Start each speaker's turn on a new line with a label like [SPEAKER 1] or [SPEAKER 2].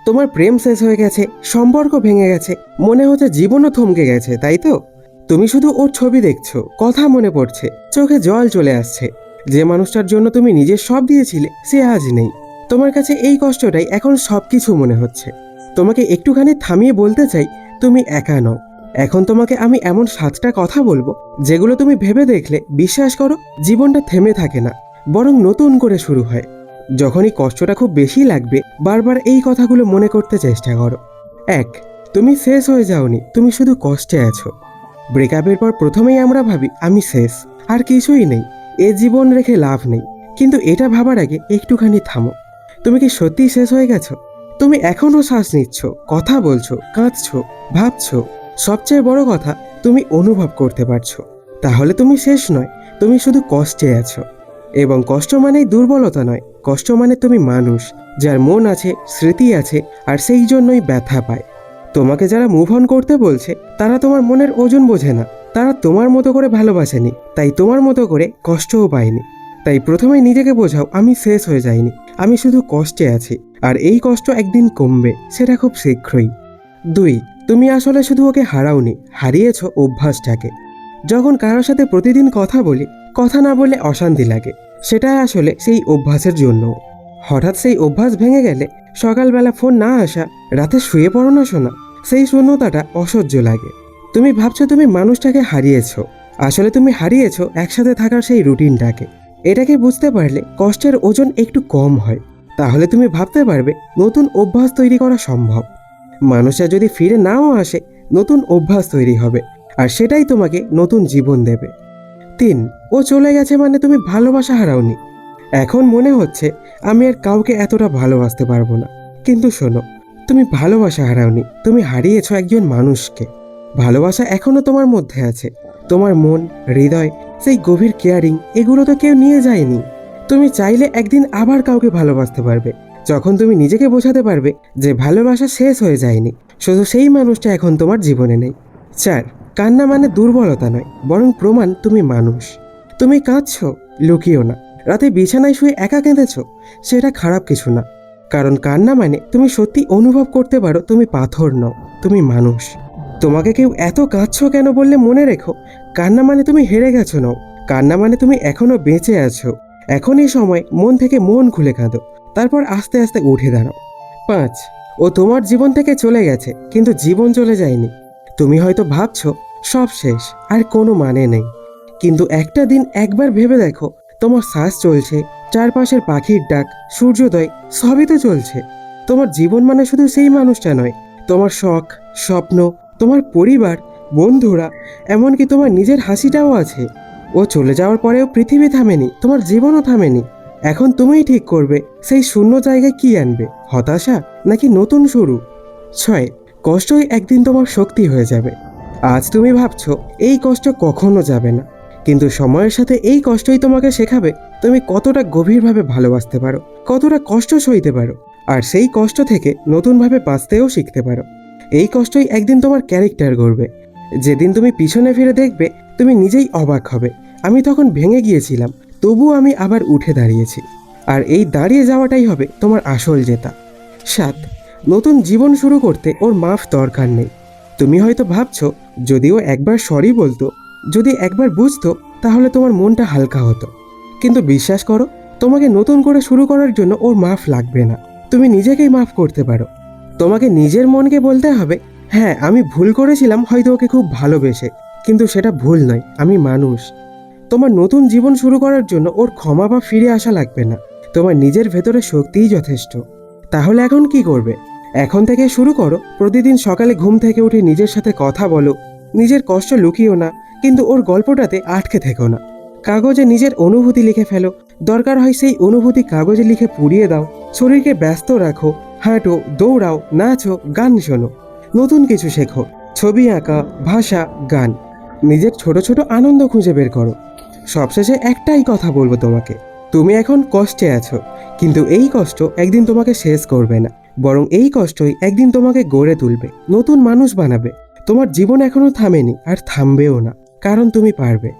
[SPEAKER 1] তোমার প্রেম শেষ হয়ে গেছে, সম্পর্ক ভেঙে গেছে, মনে হচ্ছে জীবনও থমকে গেছে, তাই তো? তুমি শুধু ওর ছবি দেখছো, কথা মনে পড়ছে, চোখে জল চলে আসছে। যে মানুষটার জন্য তুমি নিজের সব দিয়েছিলে সে আজ নেই। তোমার কাছে এই কষ্টটাই এখন সবকিছু মনে হচ্ছে। তোমাকে একটুখানি থামিয়ে বলতে চাই, তুমি একা নও। এখন তোমাকে আমি এমন 7টা কথা বলবো যেগুলো তুমি ভেবে দেখলে বিশ্বাস করো জীবনটা থেমে থাকে না, বরং নতুন করে শুরু হয়। যখনই কষ্টটা খুব বেশি লাগবে বারবার এই কথাগুলো মনে করতে চেষ্টা করো। 1, তুমি শেষ হয়ে যাওনি, তুমি শুধু কষ্টে আছো। ব্রেকআপের পর প্রথমেই আমরা ভাবি আমি শেষ, আর কিছুই নেই, এ জীবন রেখে লাভ নেই। কিন্তু এটা ভাবার আগে একটুখানি থামো। তুমি কি সত্যিই শেষ হয়ে গেছো? তুমি এখনো শ্বাস নিচ্ছ, কথা বলছো, কাঁদছো, ভাবছো। সবচেয়ে বড় কথা, তুমি অনুভব করতে পারছো। তাহলে তুমি শেষ নয়, তুমি শুধু কষ্টে আছো। এবং কষ্ট মানেই দুর্বলতা নয়, কষ্ট মানে তুমি মানুষ, যার মন আছে, স্মৃতি আছে, আর সেই জন্যই ব্যথা পায়। তোমাকে যারা মুভ অন করতে বলছে তারা তোমার মনের ওজন বোঝে না। তারা তোমার মতো করে ভালোবাসেনি, তাই তোমার মতো করে কষ্টও পায়নি। তাই প্রথমে নিজেকে বোঝাও আমি শেষ হয়ে যাইনি, আমি শুধু কষ্টে আছি, আর এই কষ্ট একদিন কমবে, সেটা খুব শীঘ্রই। 2, তুমি আসলে শুধু ওকে হারাওনি, হারিয়েছো অভ্যাসটাকে। যখন কারোর সাথে প্রতিদিন কথা বলি, কথা না বললে অশান্তি লাগে, সেটা আসলে সেই অভ্যাসের জন্য। হঠাৎ সেই অভ্যাস ভেঙে গেলে, সকালবেলা ফোন না আসা, রাতে শুয়ে পড়ো না শোনা, সেই শূন্যতাটা অসহ্য লাগে। তুমি ভাবছো তুমি মানুষটাকে হারিয়েছো, আসলে তুমি হারিয়েছো একসাথে থাকার সেই রুটিনটাকে। এটাকে বুঝতে পারলে কষ্টের ওজন একটু কম হয়। তাহলে তুমি ভাবতে পারবে নতুন অভ্যাস তৈরি করা সম্ভব। মানুষরা যদি ফিরে নাও আসে, নতুন অভ্যাস তৈরি হবে, আর সেটাই তোমাকে নতুন জীবন দেবে। 3, ও চলে গেছে মানে তুমি ভালোবাসা হারাওনি। এখন মনে হচ্ছে আমি আর কাউকে এতটা ভালোবাসতে পারবো না, কিন্তু শোনো, তুমি ভালোবাসা হারাওনি, তুমি হারিয়েছো একজন মানুষকে। ভালোবাসা এখনো তোমার মধ্যে আছে, তোমার মন, হৃদয়, সেই গভীর কেয়ারিং, এগুলো তো কেউ নিয়ে যায়নি। তুমি চাইলে একদিন আবার কাউকে ভালোবাসতে পারবে, যখন তুমি নিজেকে বোঝাতে পারবে যে ভালোবাসা শেষ হয়ে যায়নি, শুধু সেই মানুষটা এখন তোমার জীবনে নেই। 4, কান্না মানে দুর্বলতা নয়, বরং প্রমাণ তুমি মানুষ। তুমি কাঁদছো, লুকিও না। রাতে বিছানায় শুয়ে একা কেঁদেছ, সেটা খারাপ কিছু না। কারণ কান্না মানে তুমি সত্যি অনুভব করতে পারো তুমি পাথর নও, তুমি মানুষ। তোমাকে কেউ এত কাঁদছো কেন বললে মনে রেখো, কান্না মানে তুমি হেরে গেছো নও, কান্না মানে তুমি এখনো বেঁচে আছো। এখন এই সময় মন থেকে মন খুলে কাঁদো, তারপর আস্তে আস্তে উঠে দাঁড়াও। 5, ও তোমার জীবন থেকে চলে গেছে, কিন্তু জীবন চলে যায়নি। তুমি হয়তো ভাবছো সব শেষ, আর কোনো মানে নেই। কিন্তু একটা দিন একবার ভেবে দেখো, তোমার শ্বাস চলছে, চারপাশের পাখির ডাক, সূর্যোদয়, সবই তো চলছে। তোমার জীবন মানে শুধু সেই মানুষটা নয়, তোমার শখ, স্বপ্ন, তোমার পরিবার, বন্ধুরা, এমনকি তোমার নিজের হাসিটাও আছে। ও চলে যাওয়ার পরেও পৃথিবী থামেনি, তোমার জীবনও থামেনি। এখন তুমিই ঠিক করবে সেই শূন্য জায়গায় কি আনবে, হতাশা নাকি নতুন শুরু। 6, কষ্টই একদিন তোমার শক্তি হয়ে যাবে। আজ তুমি ভাবছো এই কষ্ট কখনো যাবে না, কিন্তু সময়ের সাথে এই কষ্টই তোমাকে শেখাবে তুমি কতটা গভীরভাবে ভালোবাসতে পারো, কতটা কষ্ট সইতে পারো, আর সেই কষ্ট থেকে নতুনভাবে বাঁচতেও শিখতে পারো। এই কষ্টই একদিন তোমার ক্যারেক্টার গড়বে। যেদিন তুমি পিছনে ফিরে দেখবে, তুমি নিজেই অবাক হবে, আমি তখন ভেঙে গিয়েছিলাম, তবুও আমি আবার উঠে দাঁড়িয়েছি। আর এই দাঁড়িয়ে যাওয়াটাই হবে তোমার আসল জেতা। 7, নতুন জীবন শুরু করতে ওর মাফ দরকার নেই। তুমি হয়তো ভাবছো যদিও একবার সরি বলতো, যদি একবার বুঝতো, তাহলে তোমার মনটা হালকা হতো। কিন্তু বিশ্বাস করো, তোমাকে নতুন করে শুরু করার জন্য ওর মাফ লাগবে না, তুমি নিজেকেই মাফ করতে পারো। তোমাকে নিজের মনকে বলতে হবে, হ্যাঁ আমি ভুল করেছিলাম হয়তো ওকে খুব ভালোবেসে, কিন্তু সেটা ভুল নয়, আমি মানুষ। তোমার নতুন জীবন শুরু করার জন্য ওর ক্ষমা বা ফিরে আসা লাগবে না, তোমার নিজের ভেতরে শক্তিই যথেষ্ট। তাহলে এখন কি করবে? এখন থেকে শুরু করো, প্রতিদিন সকালে ঘুম থেকে উঠে নিজের সাথে কথা বলো, নিজের কষ্ট লুকিও না, কিন্তু ওর গল্পটাতে আটকে থেকো না। কাগজে নিজের অনুভূতি লিখে ফেলো, দরকার হয় সেই অনুভূতি কাগজে লিখে পুড়িয়ে দাও। শরীরকে ব্যস্ত রাখো, হাঁটো, দৌড়াও, নাচো, গান শোনো, নতুন কিছু শেখো, ছবি আঁকা, ভাষা, গান। নিজের ছোট ছোট আনন্দ খুঁজে বের করো। সবশেষে একটাই কথা বলবো তোমাকে, তুমি এখন কষ্টে আছো, কিন্তু এই কষ্ট একদিন তোমাকে শেষ করবে না, বরং এই কষ্টই একদিন তোমাকে গড়ে তুলবে, নতুন মানুষ বানাবে। তোমার জীবন এখনো থামেনি, আর থামবেও না, কারণ তুমি পারবে।